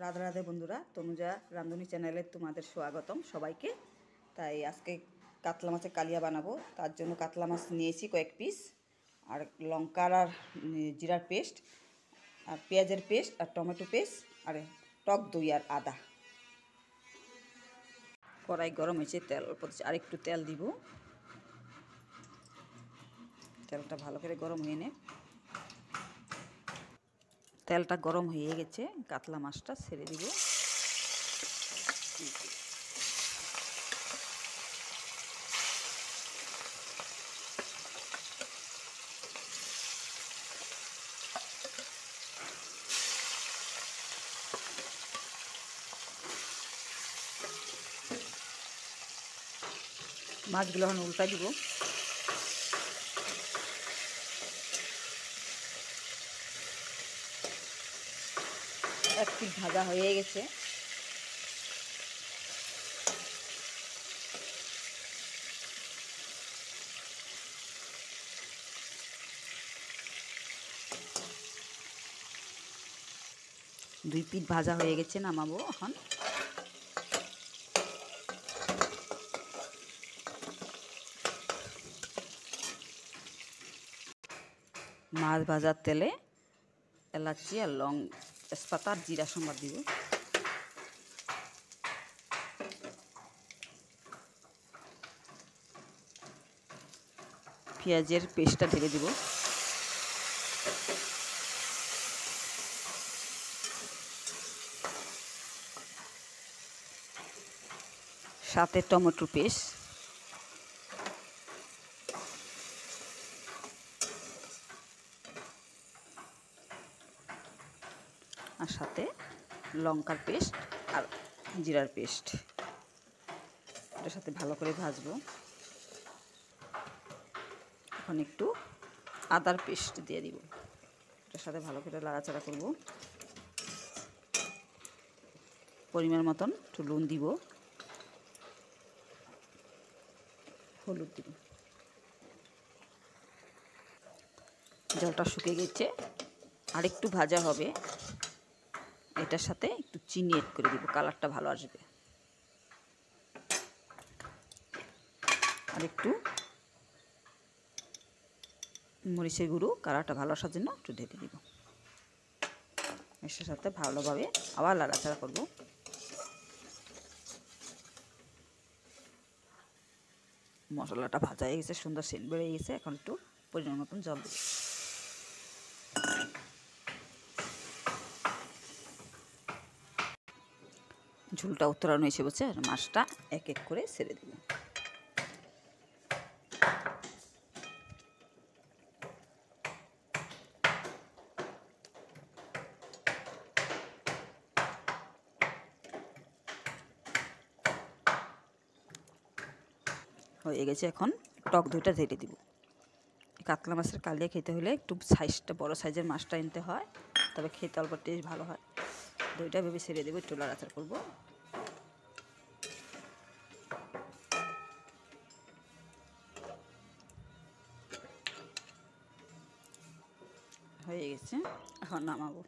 রাধে রাধে বন্ধুরা, তনুজা রান্ধুনি চ্যানেলে তোমাদের স্বাগতম সবাইকে। তাই আজকে কাতলা মাছের কালিয়া বানাবো। তার জন্য কাতলা মাছ নিয়েছি কয়েক পিস, আর লঙ্কার আর জিরার পেস্ট, আর পেঁয়াজের পেস্ট, আর টমেটো পেস্ট, আর টক দই আর আদা। কড়াই গরম হয়েছে, তেল অল্প আর একটু তেল দিব। তেলটা ভালো করে গরম হয়ে নে। তেলটা গরম হয়ে গেছে, কাতলা মাছটা ছেড়ে দিব। মাছগুলো এখন উল্টাই দিব। এক পিঠ ভাজা হয়ে গেছে। দুই পিঠ ভাজা হয়ে গেছে, নামাবো এখন। মাছ ভাজার তেলে এলাচি আর তেজপাতা আর জিরা সম্বাদ দিব। পেঁয়াজের পেস্টটা ঢেলে দিব। সাথে টমেটো পেস্ট, আর সাথে লঙ্কার পেস্ট আর জিরার পেস্ট। এটার সাথে ভালো করে ভাজবো। এখন একটু আদার পেস্ট দিয়ে দিব। এটার সাথে ভালো করে নাড়াচাড়া করব। পরিমাণ মতন একটু নুন দিব, হলুদ দিব। জলটা শুকিয়ে গেছে, আর একটু ভাজা হবে। এটার সাথে একটু চিনি এড করে দিব, কালারটা ভালো আসবে। আর একটু মরিচের গুঁড়ো, কালারটা ভালো আসার জন্য একটু ঢেলে দিব। এর সাথে ভালোভাবে আবার নাড়াচাড়া করব। মশলাটা ভাজা হয়ে গেছে, সুন্দর সেন্ট বেড়ে গেছে। এখন একটু পরিমাণ মতন জল দিব। ঝোলটা উত্তরানো হয়েছে বলছে, আর মাছটা এক এক করে ছেড়ে দেব। হয়ে গেছে, এখন টক দইটা ঢেলে দিব। কাতলা মাছের কালিয়া খেতে হলে একটু সাইজটা বড় সাইজের মাছটা আনতে হয়, তবে খেতে অল্প টেস্ট ভালো হয়। দইটা ভেবে ছেড়ে দেবো, একটু নাড়াচাড়া করব। হয়ে গেছে, এখন নামাবো।